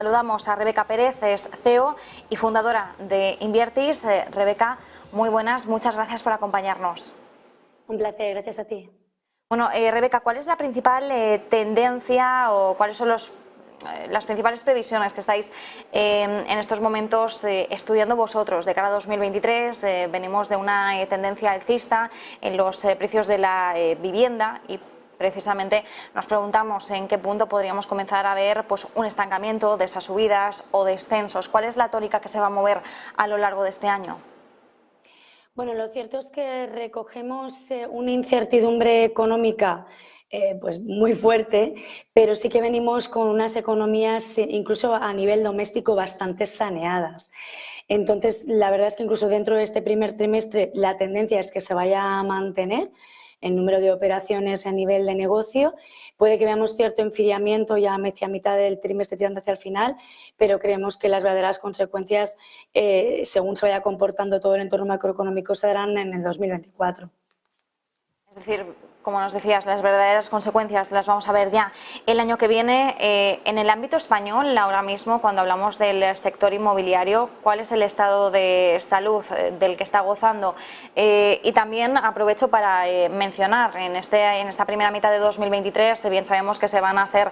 Saludamos a Rebeca Pérez, es CEO y fundadora de Inviertis. Rebeca, muy buenas, muchas gracias por acompañarnos. Un placer, gracias a ti. Bueno, Rebeca, ¿cuál es la principal tendencia o cuáles son las principales previsiones que estáis en estos momentos estudiando vosotros de cara a 2023? Venimos de una tendencia alcista en los precios de la vivienda y precisamente nos preguntamos en qué punto podríamos comenzar a ver pues, un estancamiento de esas subidas o descensos. ¿Cuál es la tónica que se va a mover a lo largo de este año? Bueno, lo cierto es que recogemos una incertidumbre económica pues muy fuerte, pero sí que venimos con unas economías incluso a nivel doméstico bastante saneadas. Entonces, la verdad es que incluso dentro de este primer trimestre la tendencia es que se vaya a mantener el número de operaciones a nivel de negocio. Puede que veamos cierto enfriamiento ya hacia mitad del trimestre tirando hacia el final, pero creemos que las verdaderas consecuencias, según se vaya comportando todo el entorno macroeconómico, se darán en el 2024. Es decir, como nos decías, las verdaderas consecuencias las vamos a ver ya el año que viene. En el ámbito español, ahora mismo, cuando hablamos del sector inmobiliario, ¿cuál es el estado de salud del que está gozando? Y también aprovecho para mencionar, en esta primera mitad de 2023, bien sabemos que se van a hacer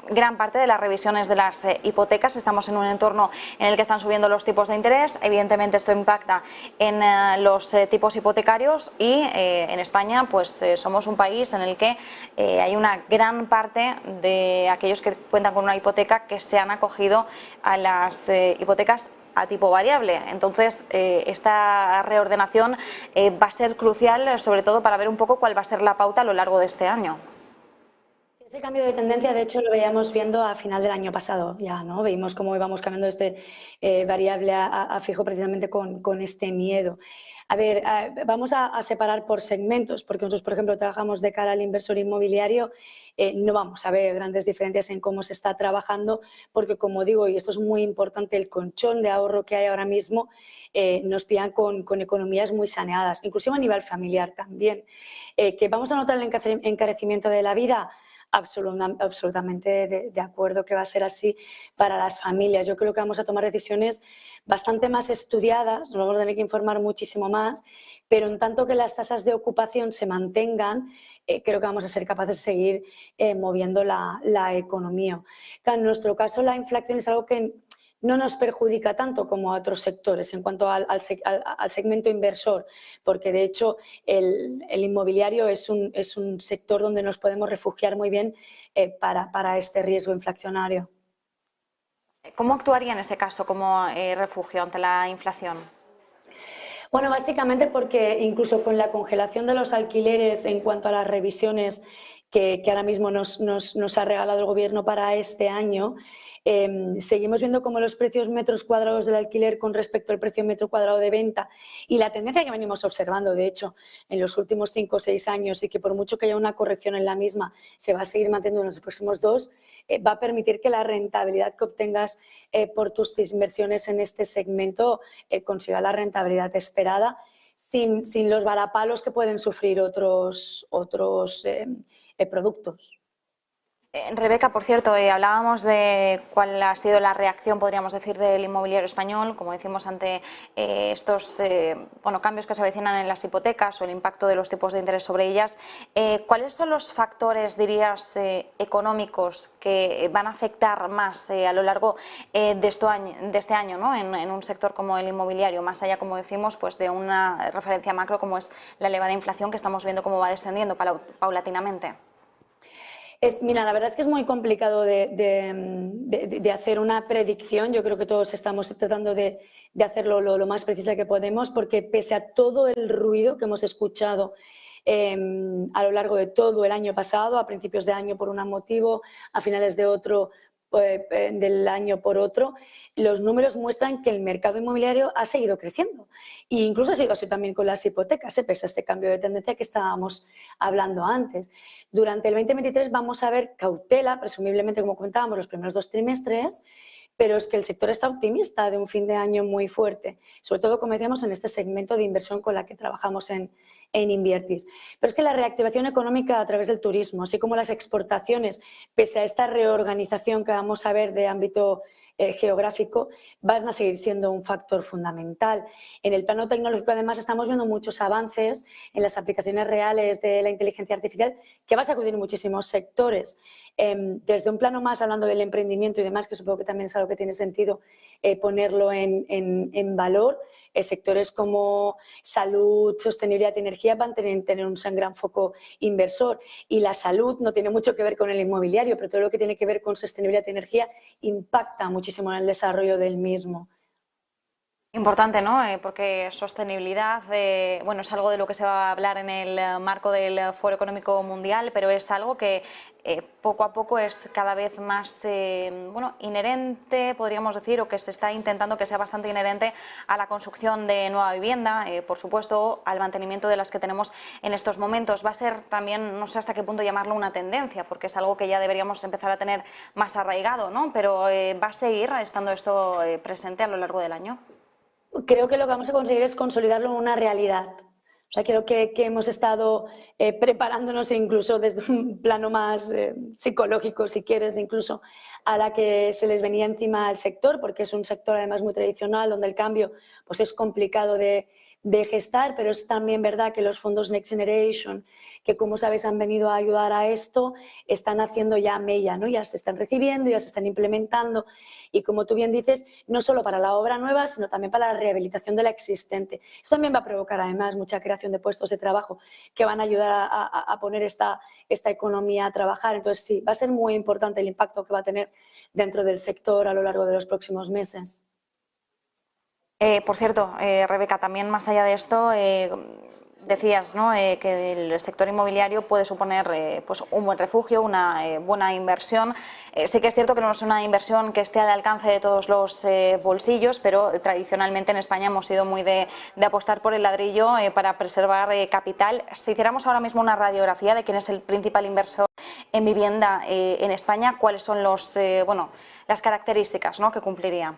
gran parte de las revisiones de las hipotecas. Estamos en un entorno en el que están subiendo los tipos de interés. Evidentemente esto impacta en los tipos hipotecarios y en España pues somos un país en el que hay una gran parte de aquellos que cuentan con una hipoteca que se han acogido a las hipotecas a tipo variable. Entonces, esta reordenación va a ser crucial, sobre todo para ver un poco cuál va a ser la pauta a lo largo de este año. Ese cambio de tendencia, de hecho, lo veíamos viendo a final del año pasado ya, ¿no? Veíamos cómo íbamos cambiando este variable a fijo precisamente con este miedo. A ver, vamos a separar por segmentos, porque nosotros, por ejemplo, trabajamos de cara al inversor inmobiliario, no vamos a ver grandes diferencias en cómo se está trabajando, porque como digo, y esto es muy importante, el colchón de ahorro que hay ahora mismo nos pillan con economías muy saneadas, inclusive a nivel familiar también. ¿Que vamos a notar el encarecimiento de la vida? Absolutamente de acuerdo que va a ser así para las familias. Yo creo que vamos a tomar decisiones bastante más estudiadas, nos vamos a tener que informar muchísimo más, pero en tanto que las tasas de ocupación se mantengan, creo que vamos a ser capaces de seguir moviendo la economía. En nuestro caso, la inflación es algo que no nos perjudica tanto como a otros sectores en cuanto al segmento inversor, porque de hecho el inmobiliario es un sector donde nos podemos refugiar muy bien para este riesgo inflacionario. ¿Cómo actuaría en ese caso como refugio ante la inflación? Bueno, básicamente porque incluso con la congelación de los alquileres en cuanto a las revisiones que ahora mismo nos ha regalado el Gobierno para este año, seguimos viendo cómo los precios metros cuadrados del alquiler con respecto al precio metro cuadrado de venta y la tendencia que venimos observando, de hecho, en los últimos 5 o 6 años y que por mucho que haya una corrección en la misma se va a seguir manteniendo en los próximos 2, va a permitir que la rentabilidad que obtengas por tus inversiones en este segmento consiga la rentabilidad esperada sin los varapalos que pueden sufrir otros productos. Rebeca, por cierto, hablábamos de cuál ha sido la reacción, podríamos decir, del inmobiliario español, como decimos, ante estos cambios que se avecinan en las hipotecas o el impacto de los tipos de interés sobre ellas. ¿Cuáles son los factores, dirías, económicos que van a afectar más a lo largo de este año, ¿no? en un sector como el inmobiliario, más allá, como decimos, pues de una referencia macro como es la elevada inflación que estamos viendo cómo va descendiendo paulatinamente? Mira, la verdad es que es muy complicado de hacer una predicción. Yo creo que todos estamos tratando de hacerlo lo más precisa que podemos, porque pese a todo el ruido que hemos escuchado a lo largo de todo el año pasado, a principios de año por un motivo, a finales de otro del año por otro, los números muestran que el mercado inmobiliario ha seguido creciendo e incluso ha sido así también con las hipotecas, pese a este cambio de tendencia que estábamos hablando antes. Durante el 2023 vamos a ver cautela, presumiblemente, como comentábamos, los primeros 2 trimestres, pero es que el sector está optimista de un fin de año muy fuerte, sobre todo, como decíamos, en este segmento de inversión con la que trabajamos en en Invertis. Pero es que la reactivación económica a través del turismo, así como las exportaciones, pese a esta reorganización que vamos a ver de ámbito geográfico, van a seguir siendo un factor fundamental. En el plano tecnológico, además, estamos viendo muchos avances en las aplicaciones reales de la inteligencia artificial que va a sacudir muchísimos sectores. Desde un plano más, hablando del emprendimiento y demás, que supongo que también es algo que tiene sentido ponerlo en valor, sectores como salud, sostenibilidad y energía van a tener un gran foco inversor. Y la salud no tiene mucho que ver con el inmobiliario, pero todo lo que tiene que ver con sostenibilidad y energía impacta muchísimo en el desarrollo del mismo. Importante, ¿no? Porque sostenibilidad, bueno, es algo de lo que se va a hablar en el marco del Foro Económico Mundial, pero es algo que poco a poco es cada vez más bueno, inherente, podríamos decir, o que se está intentando que sea bastante inherente a la construcción de nueva vivienda, por supuesto, al mantenimiento de las que tenemos en estos momentos. Va a ser también, no sé hasta qué punto llamarlo una tendencia, porque es algo que ya deberíamos empezar a tener más arraigado, ¿no? Pero va a seguir estando esto presente a lo largo del año. Creo que lo que vamos a conseguir es consolidarlo en una realidad. O sea, creo que hemos estado preparándonos incluso desde un plano más psicológico, si quieres, incluso a la que se les venía encima al sector, porque es un sector además muy tradicional, donde el cambio pues, es complicado de gestar, pero es también verdad que los fondos Next Generation, que como sabéis han venido a ayudar a esto, están haciendo ya mella, ¿no? Ya se están recibiendo, ya se están implementando y como tú bien dices, no solo para la obra nueva, sino también para la rehabilitación de la existente. Esto también va a provocar además mucha creación de puestos de trabajo que van a ayudar a poner esta economía a trabajar. Entonces sí, va a ser muy importante el impacto que va a tener dentro del sector a lo largo de los próximos meses. Por cierto, Rebeca, también más allá de esto, decías, ¿no? Que el sector inmobiliario puede suponer pues un buen refugio, una buena inversión. Sí que es cierto que no es una inversión que esté al alcance de todos los bolsillos, pero tradicionalmente en España hemos sido muy de apostar por el ladrillo para preservar capital. Si hiciéramos ahora mismo una radiografía de quién es el principal inversor en vivienda en España, ¿cuáles son bueno, las características, ¿no? que cumpliría?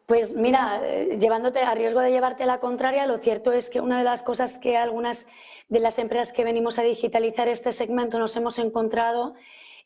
Pues mira, llevándote a riesgo de llevarte la contraria, lo cierto es que una de las cosas que algunas de las empresas que venimos a digitalizar este segmento nos hemos encontrado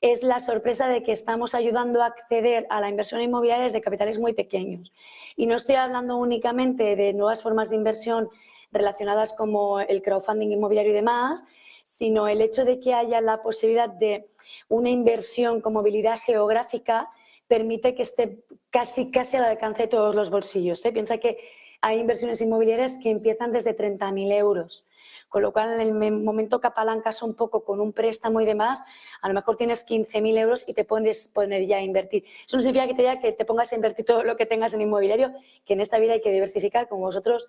es la sorpresa de que estamos ayudando a acceder a la inversión inmobiliaria desde capitales muy pequeños. Y no estoy hablando únicamente de nuevas formas de inversión relacionadas como el crowdfunding inmobiliario y demás, sino el hecho de que haya la posibilidad de una inversión con movilidad geográfica permite que esté casi al alcance de todos los bolsillos. Piensa que hay inversiones inmobiliarias que empiezan desde 30.000 euros, con lo cual en el momento que apalancas un poco con un préstamo y demás, a lo mejor tienes 15.000 euros y te puedes poner ya a invertir. Eso no significa que te diga que te pongas a invertir todo lo que tengas en inmobiliario, que en esta vida hay que diversificar, como vosotros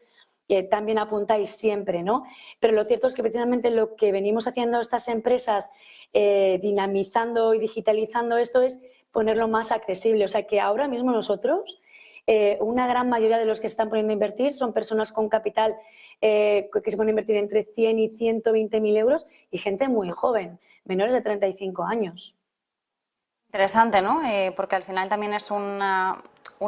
también apuntáis siempre, ¿no? Pero lo cierto es que precisamente lo que venimos haciendo estas empresas, dinamizando y digitalizando esto, es ponerlo más accesible. O sea que ahora mismo nosotros, una gran mayoría de los que se están poniendo a invertir son personas con capital que se ponen a invertir entre 100 y 120.000 euros y gente muy joven, menores de 35 años. Interesante, ¿no? Porque al final también es una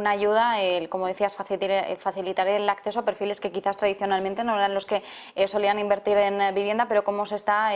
ayuda, como decías, facilitar el acceso a perfiles que quizás tradicionalmente no eran los que solían invertir en vivienda, pero cómo se está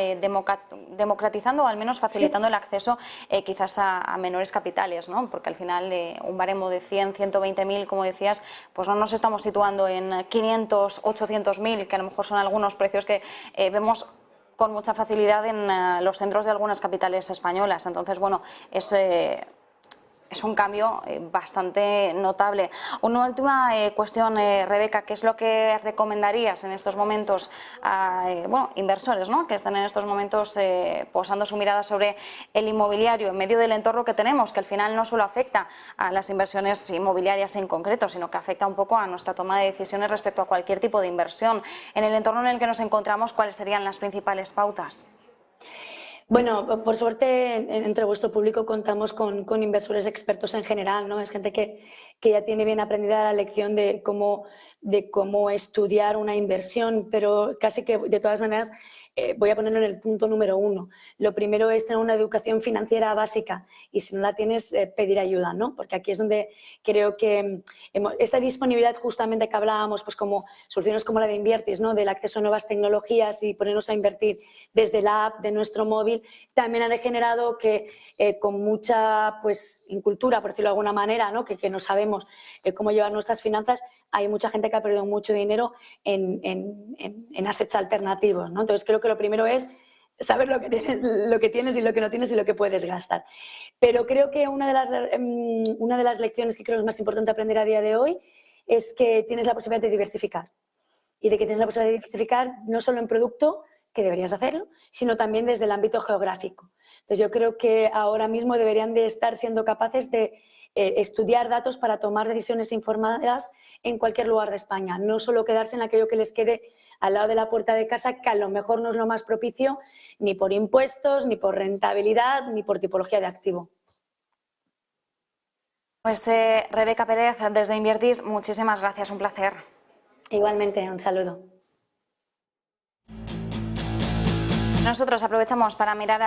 democratizando o al menos facilitando el acceso quizás a menores capitales, ¿no? Porque al final un baremo de 100, 120.000, como decías, pues no nos estamos situando en 500, 800.000, que a lo mejor son algunos precios que vemos con mucha facilidad en los centros de algunas capitales españolas. Entonces, bueno, es un cambio bastante notable. Una última cuestión, Rebeca, ¿qué es lo que recomendarías en estos momentos a bueno, inversores, ¿no? que están en estos momentos posando su mirada sobre el inmobiliario en medio del entorno que tenemos, que al final no solo afecta a las inversiones inmobiliarias en concreto, sino que afecta un poco a nuestra toma de decisiones respecto a cualquier tipo de inversión? En el entorno en el que nos encontramos, ¿cuáles serían las principales pautas? Bueno, por suerte entre vuestro público contamos con inversores expertos en general, ¿no? Es gente que que ya tiene bien aprendida la lección de cómo estudiar una inversión, pero casi que de todas maneras voy a ponerlo en el punto número 1. Lo primero es tener una educación financiera básica y si no la tienes, pedir ayuda, ¿no? Porque aquí es donde creo que esta disponibilidad justamente que hablábamos, pues como soluciones como la de Invertis, ¿no? Del acceso a nuevas tecnologías y ponernos a invertir desde la app de nuestro móvil, también ha generado que con mucha pues incultura, por decirlo de alguna manera, ¿no? Que no sabemos cómo llevar nuestras finanzas, hay mucha gente que ha perdido mucho dinero en assets alternativos, ¿no? Entonces creo que lo primero es saber lo que tienes y lo que no tienes y lo que puedes gastar. Pero creo que una de las lecciones que creo es más importante aprender a día de hoy es que tienes la posibilidad de diversificar y de que tienes la posibilidad de diversificar no solo en producto, que deberías hacerlo, sino también desde el ámbito geográfico. Entonces yo creo que ahora mismo deberían de estar siendo capaces de estudiar datos para tomar decisiones informadas en cualquier lugar de España, no solo quedarse en aquello que les quede al lado de la puerta de casa, que a lo mejor no es lo más propicio ni por impuestos, ni por rentabilidad, ni por tipología de activo. Pues Rebeca Pérez, desde Invertis, muchísimas gracias, un placer. Igualmente, un saludo. Nosotros aprovechamos para mirar